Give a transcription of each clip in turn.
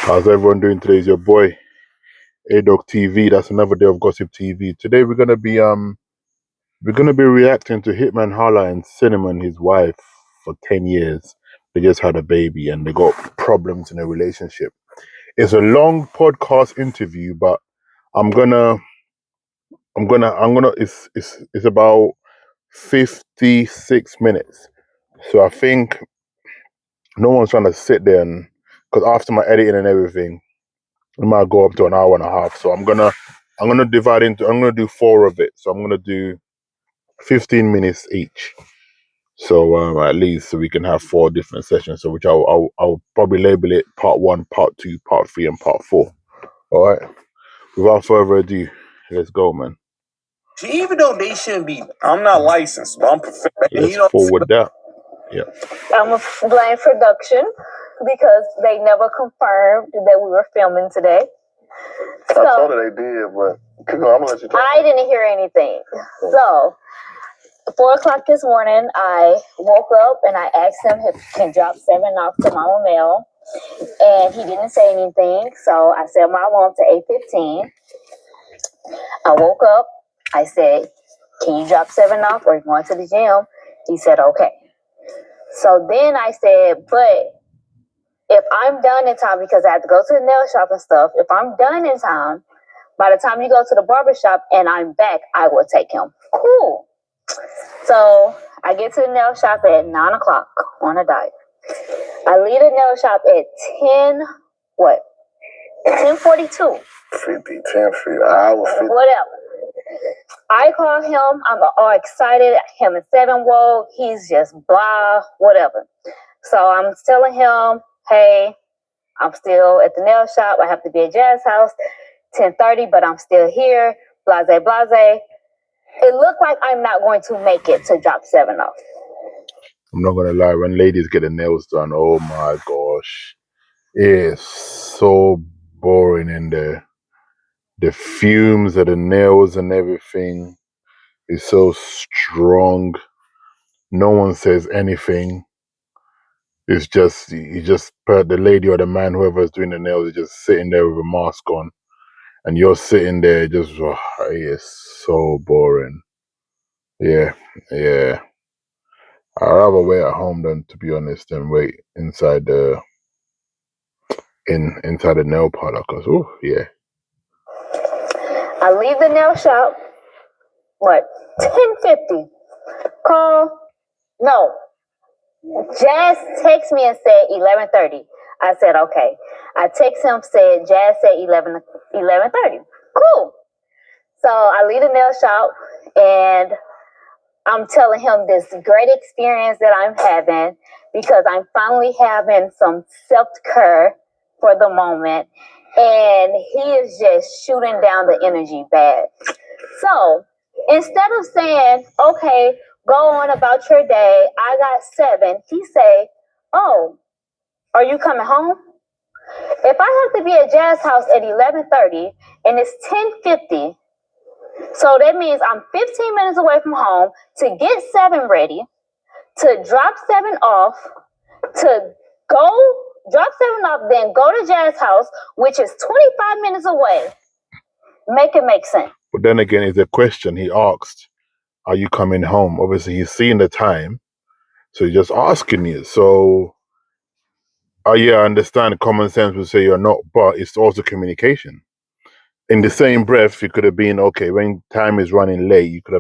How's everyone doing today? Is your boy A-Dog TV. That's another day of Gossip TV. Today we're gonna be reacting to Hitman Holla and Cinnamon, his wife, for 10 years. They just had a baby and they got problems in a relationship. It's a long podcast interview, but I'm gonna it's about 56 minutes. So I think no one's trying to sit there and because after my editing and everything, it might go up to an hour and a half. So I'm gonna divide into I'm gonna do four of it. So I'm gonna do 15 minutes each. So at least so we can have four different sessions. So which I'll probably label it part one, part two, part three, and part four. All right. Without further ado, let's go, man. Even though they shouldn't be, I'm not licensed, but I'm professional. Let's forward that. Yeah. I'm gonna blame production because they never confirmed that we were filming today. I told her they did, but I'm gonna let you talk. I didn't hear anything. So 4 o'clock this morning, I woke up and I asked him if he can drop 7 off to Mama Mel, and he didn't say anything. So I set my alarm to 8:15. I woke up. I said, "Can you drop 7 off, or you going to the gym?" He said, "Okay." So then I said, "But if I'm done in time, because I have to go to the nail shop and stuff, if I'm done in time, by the time you go to the barber shop and I'm back, I will take him." Cool. So I get to the nail shop at 9 o'clock on a dot. I leave the nail shop at 10:42. 10 hours. Whatever. I call him. I'm all excited. Him and Seven woke. He's just blah, whatever. So I'm telling him, "Hey, I'm still at the nail shop. I have to be at Jazz's house 10:30, but I'm still here. Blase, blase." It looked like I'm not going to make it to drop 7 off. I'm not gonna lie, when ladies get their nails done, oh my gosh, it's so boring in there. The fumes of the nails and everything is so strong. No one says anything. It's just the lady or the man, whoever's doing the nails, is just sitting there with a mask on, and you're sitting there just it's so boring. Yeah. I'd rather wait at home than, to be honest, than wait inside the nail parlor. Cause yeah. I leave the nail shop, 10:50. Call, no. Jazz texts me and said 11:30. I said, okay. I text him, said, Jazz said 11:30. Cool. So I leave the nail shop and I'm telling him this great experience that I'm having because I'm finally having some self-care for the moment. And he is just shooting down the energy bad. So instead of saying, okay, go on about your day, I got 7, he say, "Oh, are you coming home?" If I have to be at Jazz house at 11:30 and it's 10:50, so that means I'm 15 minutes away from home to get 7 ready, to drop 7 off, to go drop 7 off, then go to Jazz house, which is 25 minutes away. Make it make sense. But then again, it's a question he asked, "Are you coming home?" Obviously, he's seeing the time, so he's just asking you. So, yeah, I understand. Common sense would say you're not, but it's also communication. In the same breath, you could have been okay when time is running late. You could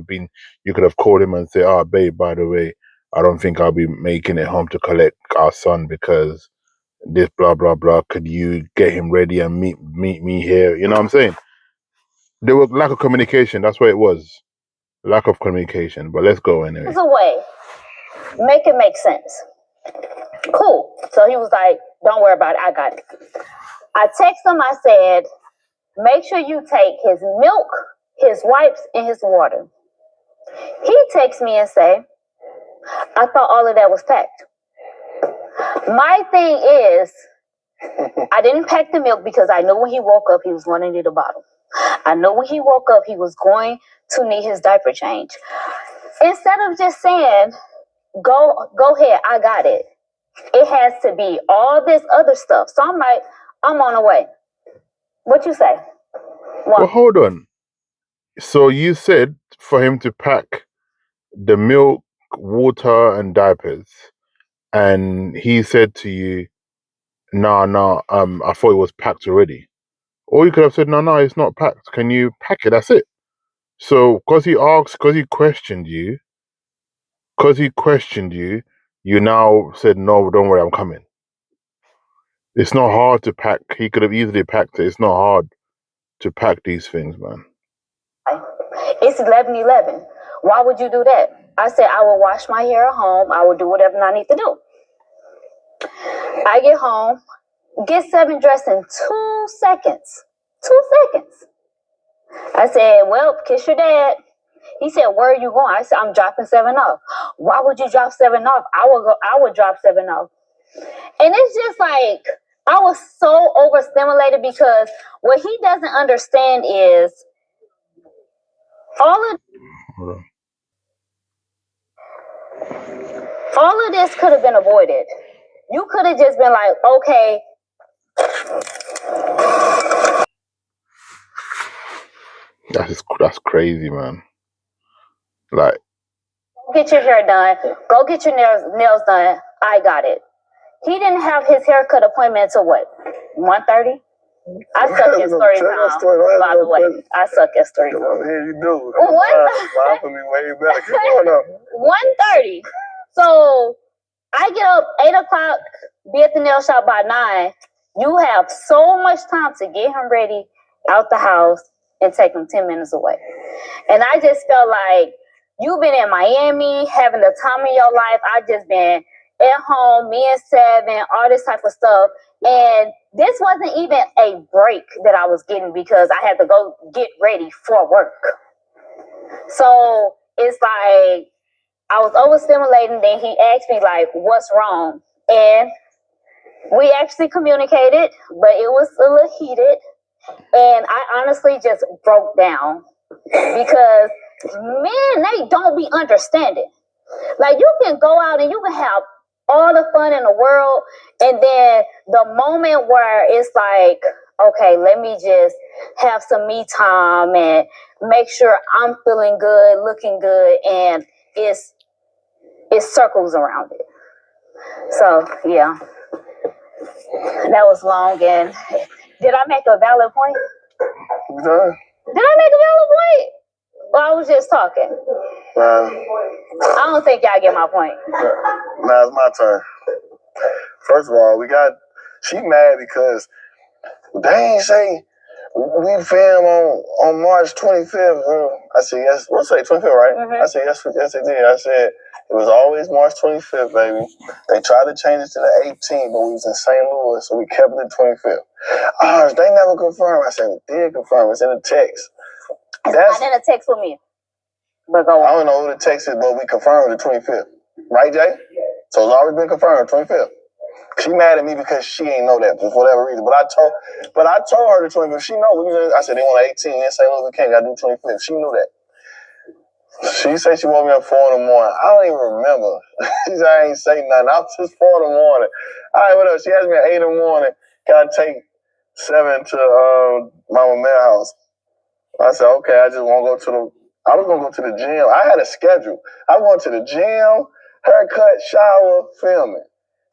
have called him and say, "Ah, babe, by the way, I don't think I'll be making it home to collect our son because this blah blah blah. Could you get him ready and meet me here?" You know what I'm saying? There was lack of communication. That's what it was. Lack of communication. But let's go anyway. It's a way. Make it make sense. Cool. So he was like, "Don't worry about it. I got it." I text him. I said, "Make sure you take his milk, his wipes, and his water." He texts me and say, "I thought all of that was packed." My thing is, I didn't pack the milk because I knew when he woke up, he was going to need a bottle. I know when he woke up, he was going to need his diaper change. Instead of just saying, go ahead, I got it. It has to be all this other stuff. So I'm like, I'm on the way. What you say? Well, hold on. So you said for him to pack the milk, water, and diapers, and he said to you, "No, I thought it was packed already." Or you could have said, "No, it's not packed. Can you pack it?" That's it. So, because he questioned you, you now said, "No, don't worry, I'm coming." It's not hard to pack. He could have easily packed it. It's not hard to pack these things, man. It's 11:11. Why would you do that? I said I will wash my hair at home. I will do whatever I need to do. I get home, get 7 dressed in 2 seconds. 2 seconds. I said, well, kiss your dad. He said, where are you going? I said, I'm dropping 7 off. Why would you drop 7 off? I would drop 7 off. And it's just like, I was so overstimulated because what he doesn't understand is all of this could have been avoided. You could have just been like, okay. That's crazy, man. Like, Get your hair done. Go get your nails done. I got it. He didn't have his haircut appointment until what? 1:30? I suck at story time, by the way. I suck at story time. Yeah, you do. Mine for me way better. Keep going up. 1:30. So I get up 8 o'clock, be at the nail shop by 9. You have so much time to get him ready out the house and take him 10 minutes away. And I just felt like you've been in Miami, having the time of your life. I just been at home, me and Seven, all this type of stuff. And this wasn't even a break that I was getting because I had to go get ready for work. So it's like I was overstimulating. Then he asked me like, what's wrong? And we actually communicated, but it was a little heated. And I honestly just broke down because men, they don't be understanding. Like, you can go out and you can have all the fun in the world, and then the moment where it's like, okay, let me just have some me time and make sure I'm feeling good, looking good, and it circles around it. So yeah, that was long. And did I make a valid point? No. Did I make a valid point? Well, I was just talking. I don't think y'all get my point. Now it's my turn. First of all, she mad because they ain't say we film on March 25th. I said, yes, we'll say 25th, right? Mm-hmm. I said, yes, they did. I said, it was always March 25th, baby. They tried to change it to the 18th, but we was in St. Louis, so we kept it the 25th. They never confirmed. I said, we did confirm. It's in the text. It's not in the text with me. But go on. I don't know who the text is, but we confirmed the 25th. Right, Jay? So it's always been confirmed, 25th. She mad at me because she ain't know that for whatever reason. But I told her the 25th. She know. I said they want 18. They say, look, we can't. Gotta do 25th. She knew that. She said she woke me up 4 in the morning. I don't even remember. She said I ain't say nothing. I was just 4 in the morning. All right, what else? She asked me at 8 in the morning, can I take 7 to Mama Mary's house? I said, okay. I was gonna go to the gym. I had a schedule. I went to the gym, haircut, shower, filming.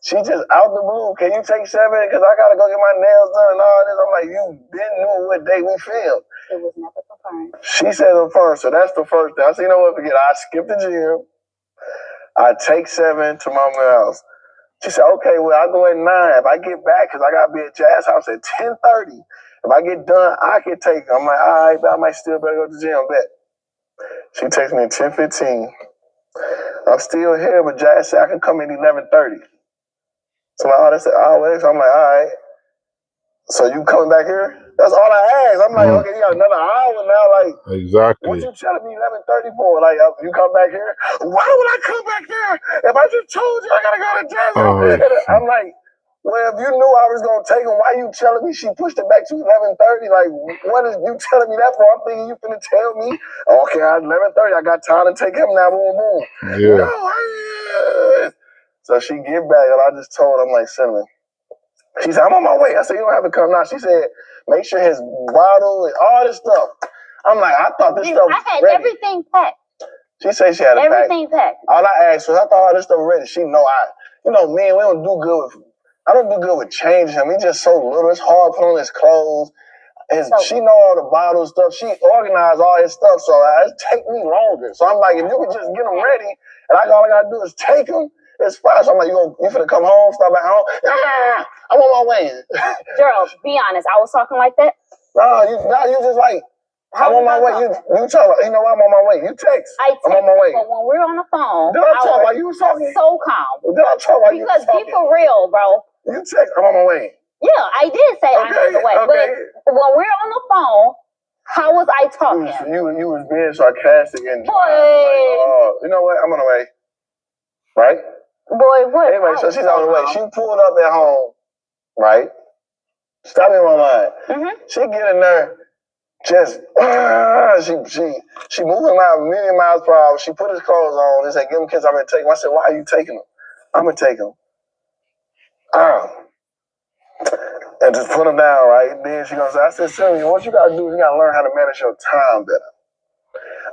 She just out the blue. Can you take 7? Because I gotta go get my nails done and all this. I'm like, you didn't know what day we filmed. It was never confirmed. She said it first, so that's the first thing. I said, you know what? Forget it. I skip the gym. I take 7 to Mama's house. She said, okay, well, I'll go at 9. If I get back, because I gotta be at Jazz house at 10:30. If I get done, I can take her. I'm like, all right, but I might still better go to the gym. Bet. She takes me at 10:15. I'm still here, but Jazz said I can come at 11:30. So they said, oh, wait. So I'm like, all right. So you coming back here? That's all I asked. I'm like, okay, you got another hour now. Like, exactly. What you telling me 11:30 for? Like, you come back here? Why would I come back there? If I just told you I gotta go to Jazz, I'm like, well, if you knew I was gonna take him, why you telling me she pushed it back to 11:30? Like, what is you telling me that for? I'm thinking you finna tell me, okay, at 11:30, I got time to take him now. Boom, boom. Yeah. No, so she get back, and I just told her, I'm like, Cinnamon, She said, I'm on my way. I said, you don't have to come now. She said, make sure his bottle and all this stuff. I'm like, I thought this stuff was I had ready. everything packed. She said she had it everything packed. All I asked was, I thought all this stuff was ready. She know men, we don't do good with, I don't do good with changing him. He's just so little. It's hard to put on his clothes. She know all the bottle stuff. She organized all his stuff, so it take me longer. So I'm like, if you could just get him ready, and all I gotta do is take him, it's fine. So I'm like, you finna come home, stop at home? I'm on my way. Girl, be honest, I was talking like that. No, you just like, I'm on my way. You tell her, you know what, I'm on my way. You text. I'm on my way. But when we're on the phone, did I talk while you was talking? So calm. Did I talk while you was talking? Because be for real, bro. You text, I'm on my way. Yeah, I did say I'm on the way. Okay. But when we're on the phone, how was I talking? You was being sarcastic and boy. You know what? I'm on the way. Right? Boy, what? Anyway, so she's on the way. She pulled up at home, right? Stop me in my mind. Mm-hmm. She get in there, just she moving around a million miles per hour. She put his clothes on and said, give him kids, I'm gonna take him. I said, why are you taking him? I'm gonna take him. And just put him down, right? And then she goes, I said, Sylvia, what you gotta do is you gotta learn how to manage your time better.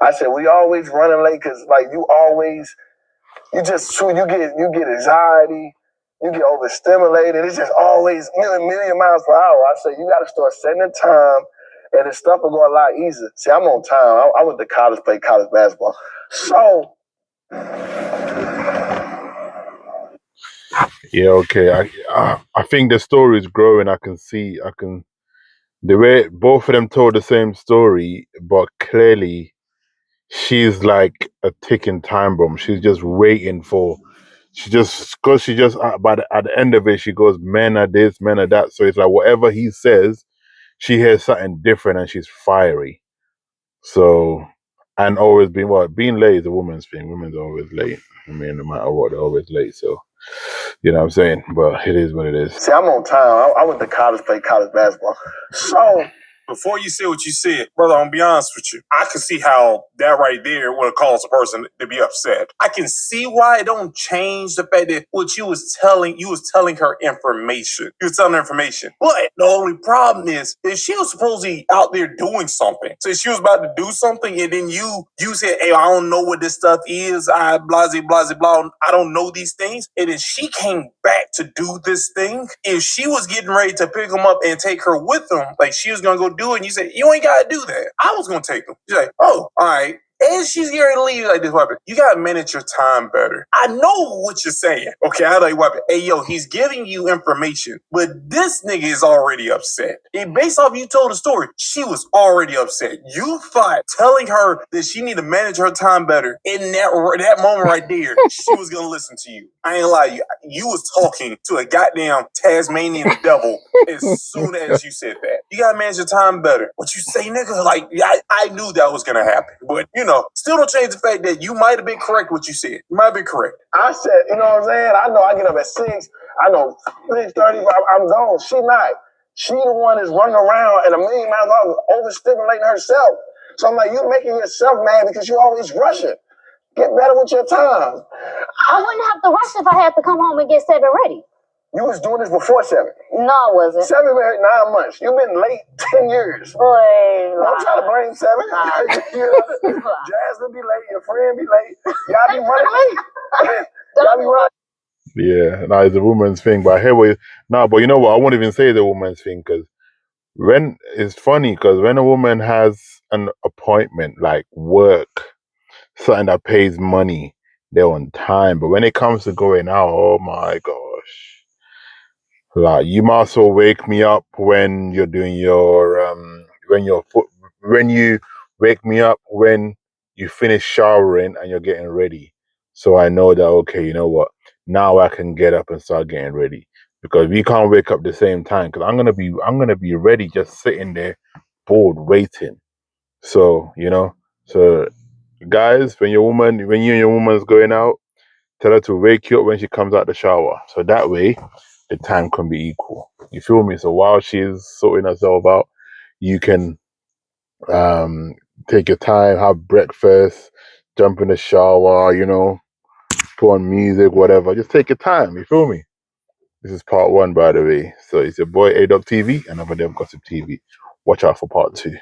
I said, we always running late because like you get anxiety, you get overstimulated. It's just always million miles per hour. I said, you gotta start setting the time and this stuff will go a lot easier. See, I'm on time. I went to college, played college basketball. So Yeah, okay. I think the story is growing. The way both of them told the same story, but clearly she's like a ticking time bomb. She's just waiting for. At the end of it, she goes, "Men are this, men are that." So it's like whatever he says, she hears something different, and she's fiery. So, and always being late is a woman's thing. Women's always late. I mean, no matter what, they're always late. So, you know what I'm saying? But it is what it is. See, I'm on time. I went to college, played college basketball. So before you say what you said, brother, I'm gonna be honest with you. I can see how that right there would cause a person to be upset. I can see why it don't change the fact that what you was telling her information. You was telling her information. But the only problem is she was supposedly out there doing something. So she was about to do something, and then you said, hey, I don't know what this stuff is. I blah, blah. I don't know these things. And then she came back to do this thing. If she was getting ready to pick him up and take her with him, like she was gonna go do it, and you said, you ain't gotta do that. I was gonna take him. She's like, oh, all right. And she's getting ready to leave like this weapon. You gotta manage your time better. I know what you're saying. Okay, I like weapon. Hey, yo, he's giving you information, but this nigga is already upset. And based off you told the story, she was already upset. You thought telling her that she need to manage her time better in that moment right there, she was gonna listen to you. I ain't lie to you. You was talking to a goddamn Tasmanian devil as soon as you said that. You gotta manage your time better. What you say, nigga? Like, I knew that was gonna happen. But, still don't change the fact that you might have been correct what you said. You might have been correct. I said, you know what I'm saying? I know I get up at 6. I know 6:30, I'm gone. She not. She the one that's running around at a million miles an hour, overstimulating herself. So I'm like, you making yourself mad because you always rushing. Get better with your time. I wouldn't have to rush if I had to come home and get 7 ready. You was doing this before 7. No, I wasn't. 7 been 9 months. You've been late 10 years. Boy, don't try to blame 7. Jasmine be late. Your friend be late. Y'all be running late. Y'all be running. Yeah, no, it's a woman's thing. But I hear what but you know what? I won't even say the woman's thing because it's funny because when a woman has an appointment like work, something that pays money, they're on time. But when it comes to going out, oh my gosh, like you might as well wake me up when you're doing your when you wake me up when you finish showering and you're getting ready, so I know that okay, you know what, now I can get up and start getting ready because we can't wake up the same time because I'm gonna be ready just sitting there bored waiting. So so guys, when you and your woman's going out, tell her to wake you up when she comes out the shower. So that way, the time can be equal. You feel me? So while she's sorting herself out, you can take your time, have breakfast, jump in the shower, put on music, whatever. Just take your time. You feel me? This is part 1, by the way. So it's your boy A-Dog TV and over there Gossip TV. Watch out for part 2.